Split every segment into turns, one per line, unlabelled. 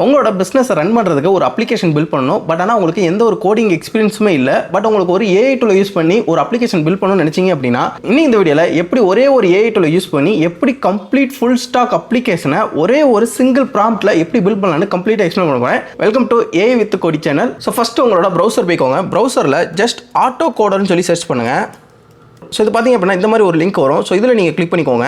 உங்களோட பிஸ்னஸை ரன் பண்ணுறதுக்கு ஒரு அப்ளிகேஷன் பில்ட் பண்ணணும். பட் ஆனால் உங்களுக்கு எந்த ஒரு கோடிங் எக்ஸ்பீரியன்ஸுமே இல்லை. பட் உங்களுக்கு ஒரு ஏஐ டூலை யூஸ் பண்ணி ஒரு அப்ளிகேஷன் பில்ட் பண்ணணும்னு நினச்சிங்க அப்படின்னா இன்னும் இந்த வீடியோவில் எப்படி ஒரே ஒரு ஏஐ டூலை யூஸ் பண்ணி எப்படி கம்ப்ளீட் ஃபுல் ஸ்டாக் அப்ளிகேஷனை ஒரே ஒரு சிங்கிள் ப்ராம்ப்டில் எப்படி பில்ட் பண்ணலான்னு கம்ப்ளீட்டாக எக்ஸ்பிளைன் பண்ண போகிறேன். வெல்கம் டு ஏஐ வித் கோடி சேனல். ஸோ ஃபஸ்ட்டு உங்களோட ப்ரௌசர் போய்க்கோங்க. ப்ரௌசரில் ஜஸ்ட் ஆட்டோ கோடர்னு சொல்லி சர்ச் பண்ணுங்கள். ஸோ இது பார்த்தீங்க அப்படின்னா இந்த மாதிரி ஒரு லிங்க் வரும். ஸோ இதில் நீங்கள் கிளிக் பண்ணிக்கோங்க.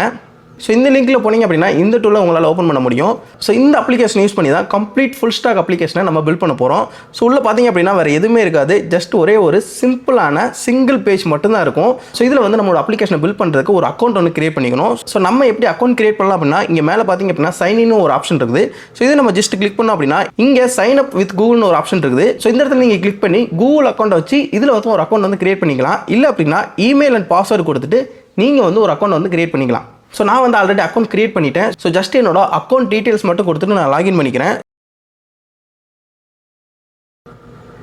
ஸோ இந்த லிங்க்கில் போனீங்க அப்படின்னா இந்த டூலை உங்களால் ஓப்பன் பண்ண முடியும். ஸோ இந்த அப்ளிகேஷன் யூஸ் பண்ணி தான் கம்ப்ளீட் ஃபுல் ஸ்டாக் அப்ளிகேஷனை நம்ம பில்ட் பண்ண போகிறோம். ஸோ உள்ள பார்த்தீங்க அப்படின்னா வேறு எதுவுமே இருக்காது. ஜஸ்ட் ஒரே ஒரு சிம்பிளான சிங்கிள் பேஜ் மட்டும்தான் இருக்கும். ஸோ இதில் வந்து நம்மளோட அப்ளிகேஷனை பில்ட் பண்ணுறதுக்கு ஒரு அக்கௌண்ட் ஒன்று கிரியேட் பண்ணிக்கணும். ஸோ நம்ம எப்படி அக்கௌண்ட் கிரியேட் பண்ணலாம் அப்படின்னா இங்கே மேலே பார்த்தீங்க அப்படின்னா சைன் இன் ஒரு ஆப்ஷன் இருக்குது. ஸோ இதை நம்ம ஜஸ்ட் கிளிக் பண்ணோம் அப்படின்னா இங்கே சைன் அப் வித் கூகுள்னு ஒரு ஆப்ஷன் இருக்குது. ஸோ இந்த இடத்துல நீங்கள் கிளிக் பண்ணி கூகுள் அக்கௌண்ட்டை வச்சு இதில் வந்து ஒரு அக்கௌண்ட் வந்து கிரியேட் பண்ணிக்கலாம். இல்லை அப்படின்னா இமெயில் அண்ட் பாஸ்வேர்டு கொடுத்துட்டு நீங்கள் வந்து ஒரு அக்கௌண்ட் வந்து கிரியேட் பண்ணிக்கலாம். ஸோ நான் வந்து ஆல்ரெடி அக்கௌண்ட் கிரியேட் பண்ணிட்டேன். ஸோ ஜஸ்ட் என்னோட அக்கௌண்ட் டீட்டெயில்ஸ் மட்டும் கொடுத்துட்டு நான் லாகின் பண்ணிக்கிறேன்.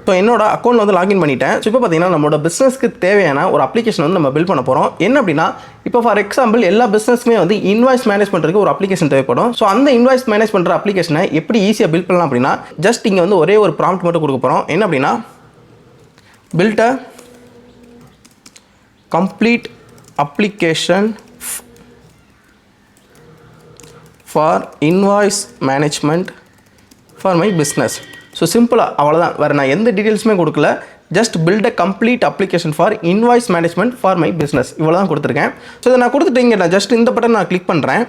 ஸோ என்னோட அக்கௌண்ட் வந்து லாகின் பண்ணிட்டேன். ஸோ இப்போ பார்த்தீங்கன்னா நம்மளோட பிஸ்னஸ்க்கு தேவையான ஒரு அப்ளிகேஷன் வந்து நம்ம பில்ட் பண்ண போகிறோம். என்ன அப்படின்னா இப்போ ஃபார் எக்ஸாம்பிள் எல்லா பிஸ்னஸ்க்குமே வந்து இன்வாய்ஸ் மேனேஜ் பண்ணுறதுக்கு ஒரு அப்ளிகேஷன் தேவைப்படும். ஸோ அந்த இன்வாய்ஸ் மேனேஜ் பண்ணுற அப்ளிகேஷனை எப்படி ஈஸியாக பில்ட் பண்ணலாம் அப்படின்னா ஜஸ்ட் இங்கே வந்து ஒரே ஒரு ப்ராம்ப்ட் மட்டும் கொடுக்க போகிறோம். என்ன அப்படின்னா build a complete application for invoice management for my business. So சிம்பிளாக அவ்வளோதான், வேறு நான் எந்த டீட்டெயில்ஸுமே கொடுக்கல. Just build a complete application for invoice management for my business இவ்வளோ தான் கொடுத்துருக்கேன். ஸோ இதை நான் கொடுத்துட்டு இங்கே நான் ஜஸ்ட் இந்த பட்டன் நான் கிளிக் பண்ணுறேன்.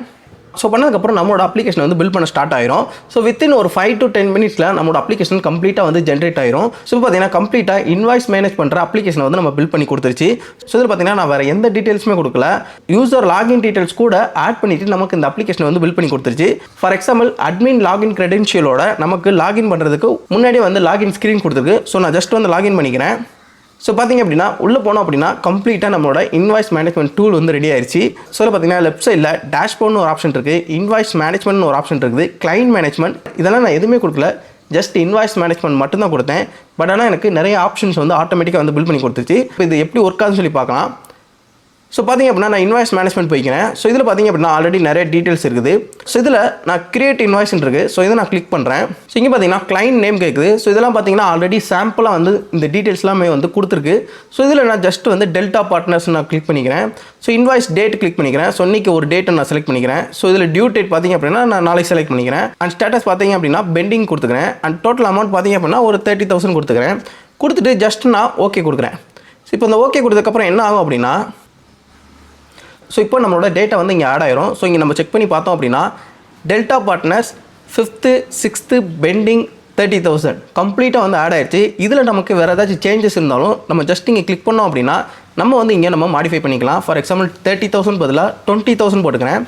ஸோ பண்ணதுக்கப்புறம் நம்மளோட அப்ளிகேஷன் வந்து பில்ட் பண்ண ஸ்டார்ட் ஆயிரும். ஸோ வித்தின் ஒரு 5 to 10 மினிட்ஸில் நம்மளோட அப்ளிகேஷன் கம்ப்ளீட்டாக வந்து ஜென்ரேட் ஆயிரும். ஸோ பார்த்தீங்கன்னா கம்ப்ளீட்டாக இன்வாய்ஸ் மேனேஜ் பண்ணுற அப்ளிகேஷனை வந்து நம்ம பில்ட் பண்ணி கொடுத்துருச்சு. ஸோ இதில் பார்த்தீங்கன்னா நான் வேறு எந்த டீட்டெயில்ஸுமே கொடுக்கல. யூசர் லாகின் டீட்டெயில்ஸ் கூட ஆட் பண்ணிவிட்டு நமக்கு இந்த அப்ளிகேஷனை வந்து பில்ட் பண்ணி கொடுத்துருச்சு. ஃபார் எக்ஸாம்பிள் அட்மின் லாகின் கிரெடென்ஷியலோட நமக்கு லாகின் பண்ணுறதுக்கு முன்னாடியே வந்து லாகின் ஸ்க்ரீன் கொடுத்துருக்கு. ஸோ நான் ஜஸ்ட் வந்து லாகின் பண்ணிக்கிறேன். ஸோ பார்த்திங்க அப்படின்னா உள்ளே போனோம் அப்படின்னா கம்ப்ளீட்டாக நம்மளோட இன்வாய்ஸ் மேனேஜ்மெண்ட் டூல் வந்து ரெடி ஆயிடுச்சு. ஸோ பார்த்தீங்கன்னா லெஃப்ட் சைடில் டேஷ்போர்ட்னு ஒரு ஆப்ஷன் இருக்குது, இன்வாய்ஸ் மேனேஜ்மெண்ட்னு ஒரு ஆப்ஷன் இருக்குது, கிளைண்ட் மேனேஜ்மெண்ட். இதெல்லாம் நான் எதுவுமே கொடுக்கல, ஜஸ்ட் இன்வாய்ஸ் மேனேஜ்மெண்ட் மட்டும் தான் கொடுத்தேன். பட் ஆனால் எனக்கு நிறைய ஆப்ஷன்ஸ் வந்து ஆட்டோமேட்டிக்காக வந்து பில்ட் பண்ணி கொடுத்துருச்சு. இப்போ இது எப்படி ஒர்க் ஆகுதுன்னு சொல்லி பார்க்கலாம். ஸோ பார்த்திங்க அப்படின்னா நான் இன்வாய்ஸ் மேனேஜ்மெண்ட் போய்க்கிறேன். ஸோ இதில் பார்த்திங்க அப்படின்னா ஆல்ரெடி நிறைய டீட்டெயில்ஸ் இருக்குது. ஸோ இதில் நான் கிரியேட் இன்வாய்ஸ்ன்னு இருக்குது. ஸோ இதை நான் கிளிக் பண்ணுறேன். ஸோ இங்கே பார்த்தீங்கன்னா கிளைண்ட் நேம் கேட்குது. ஸோ இதெல்லாம் பார்த்தீங்கன்னா ஆல்ரெடி சாம்பிளாக வந்து இந்த டீட்டெயில்ஸ் எல்லாமே வந்து கொடுத்துருக்கு. ஸோ இதில் நான் ஜஸ்ட் வந்து டெல்டா பார்ட்னர்ஸ் நான் கிளிக் பண்ணிக்கிறேன். ஸோ இன்வாய்ஸ் டேட் கிளிக் பண்ணிக்கிறேன். ஸோ இன்றைக்கி ஒரு டேட்டை நான் செலக்ட் பண்ணிக்கிறேன். ஸோ இதில் டியூ டேட் பார்த்திங்க அப்படின்னா நான் நாளைக்கு செலக்ட் பண்ணிக்கிறேன். அண்ட் ஸ்டேட்டஸ் பார்த்திங்க அப்படின்னா பெண்டிங் கொடுத்துக்கிறேன். அண்ட் டோட்டல் அமௌண்ட் பார்த்திங்க அப்படின்னா ஒரு 30,000 கொடுத்துக்கிறேன். கொடுத்துட்டு ஜஸ்ட் நான் ஓகே கொடுக்குறேன். ஸோ இப்போ இந்த ஓகே கொடுத்ததுக்கப்புறம் என்ன ஆகும் அப்படின்னா ஸோ இப்போ நம்மளோட டேட்டா வந்து இங்கே ஆட் ஆயிரும். ஸோ இங்கே நம்ம செக் பண்ணி பார்த்தோம் அப்படின்னா delta partners 5th 6th bending 30,000 கம்ப்ளீட்டாக வந்து ஆட் ஆயிடுச்சு. இதில் நமக்கு வேறு ஏதாச்சும் சேஞ்சஸ் இருந்தாலும் நம்ம ஜஸ்ட் இங்கே கிளிக் பண்ணோம் அப்படின்னா நம்ம வந்து இங்கே நம்ம மாடிஃபை பண்ணிக்கலாம். ஃபார் எக்ஸாம்பிள் 30,000 பதிலாக 20,000 போட்டுக்கிறேன்.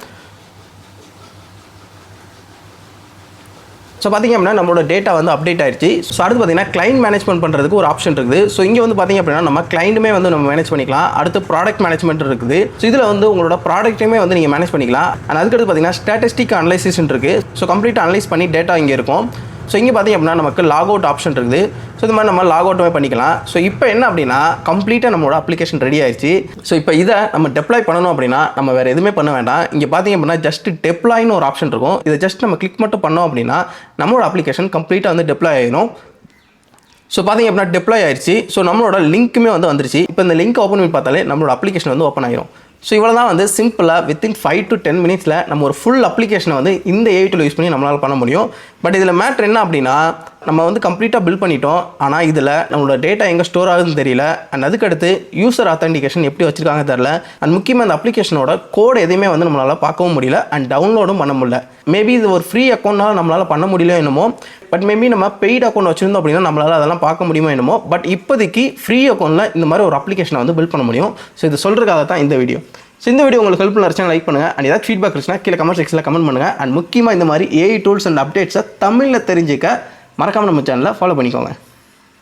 ஸோ பார்த்திங்க அப்படின்னா நம்மளோட டேட்டா வந்து அப்டேட் ஆயிடுச்சு. ஸோ அடுத்து பார்த்தீங்கன்னா கிளைண்ட் மேனேஜ்மெண்ட் பண்ணுறதுக்கு ஒரு ஆப்ஷன் இருக்குது. ஸோ இங்கே வந்து பார்த்திங்க அப்படின்னா நம்ம கிளைண்ட்டுமே வந்து நம்ம மேனேஜ் பண்ணிக்கலாம். அடுத்து ப்ராடக்ட் மேனேஜ்மெண்ட் இருக்குது. ஸோ இதில் வந்து உங்களோட ப்ராடக்ட்டுமே வந்து நீங்கள் மேனேஜ் பண்ணிக்கலாம். அண்ட் அதுக்கடுத்து பார்த்தீங்கன்னா ஸ்டாட்டிஸ்டிக் அனலைசிஸ்ன்னு இருக்குது. ஸோ கம்ப்ளீட்டாக அனலைஸ் பண்ணி டேட்டா இங்கே இருக்கும். ஸோ இங்கே பார்த்திங்க அப்படின்னா நமக்கு லாக் அவுட் ஆப்ஷன் இருக்குது. ஸோ இது மாதிரி நம்ம லாக் அவுட்டுமே பண்ணிக்கலாம். ஸோ இப்போ என்ன அப்படின்னா கம்ப்ளீட்டாக நம்மளோட அப்ளிகேஷன் ரெடி ஆயிடுச்சு. ஸோ இப்போ இதை நம்ம டெப்ளாய் பண்ணணும் அப்படின்னா நம்ம வேறு எதுவுமே பண்ண வேண்டாம். இங்கே பார்த்திங்க அப்படின்னா ஜஸ்ட் டெப்ளாய்னு ஒரு ஆப்ஷன் இருக்கும். இதை ஜஸ்ட் நம்ம கிளிக் மட்டும் பண்ணோம் அப்படின்னா நம்மளோட அப்ளிகேஷன் கம்ப்ளீட்டாக வந்து டெப்ளாய் ஆகிடும். ஸோ பார்த்திங்க அப்படின்னா டெப்ளாய் ஆயிடுச்சு. ஸோ நம்மளோட லிங்க்குமே வந்து வந்துருச்சு. இப்போ இந்த லிங்க் ஓப்பன் பண்ணி பார்த்தாலே நம்மளோட அப்ளிகேஷன் வந்து ஓப்பன் ஆகிடும். ஸோ இவ்வளோ தான் வந்து சிம்பிளாக வித்தின் 5 to 10 மினிட்ஸில் நம்ம ஒரு ஃபுல் அப்ளிகேஷனை வந்து இந்த ஏஐ டூல் யூஸ் பண்ணி நம்மளால் பண்ண முடியும். பட் இதில் மேட்ரு என்ன அப்படின்னா நம்ம வந்து கம்ப்ளீட்டாக பில்ட் பண்ணிட்டோம். ஆனால் இதில் நம்மளோட டேட்டா எங்கே ஸ்டோர் ஆகுதுன்னு தெரியல. அண்ட் அதுக்கடுத்து யூசர் ஆத்தென்டிகேஷன் எப்படி வச்சுருக்காங்க தெரியல. அண்ட் முக்கியமாக அந்த அப்ளிகேஷனோட கோடு எதையுமே வந்து நம்மளால் பார்க்கவும் முடியல அண்ட் டவுன்லோடும் பண்ண முடியல. மேபி இது ஒரு ஃப்ரீ அக்கௌண்ட்னால நம்மளால் பண்ண முடியல என்னமோ. பட் மேபி நம்ம பெய்ட் அக்கௌண்ட் வச்சுருந்தோம் அப்படின்னா நம்மளால் அதெல்லாம் பார்க்க முடியுமோ என்னமோ. பட் இப்போதைக்கு ஃப்ரீ அக்கௌண்ட்டில் இந்த மாதிரி ஒரு அப்ளிகேஷனை வந்து பில்ட் பண்ண முடியும். ஸோ இது சொல்கிறதுக்காக தான் இந்த வீடியோ. ஸோ இந்த வீடியோ உங்களுக்கு ஹெல்ப்ஃபுல்லாக இருந்துச்சுன்னா லைக் பண்ணுங்கள். அண்ட் ஏதாவது ஃபீட்பேக் இருந்துச்சுன்னா கீழே கமெண்ட் செக்ஷனில் கமெண்ட் பண்ணுங்கள். அண்ட் முக்கியமாக இந்த மாதிரி ஏஐ டூல்ஸ் அண்ட் அப்டேட்ஸை தமிழில் தெரிஞ்சுக்க மறக்காமல் நம்ம சேனலை ஃபாலோ பண்ணிக்கோங்க.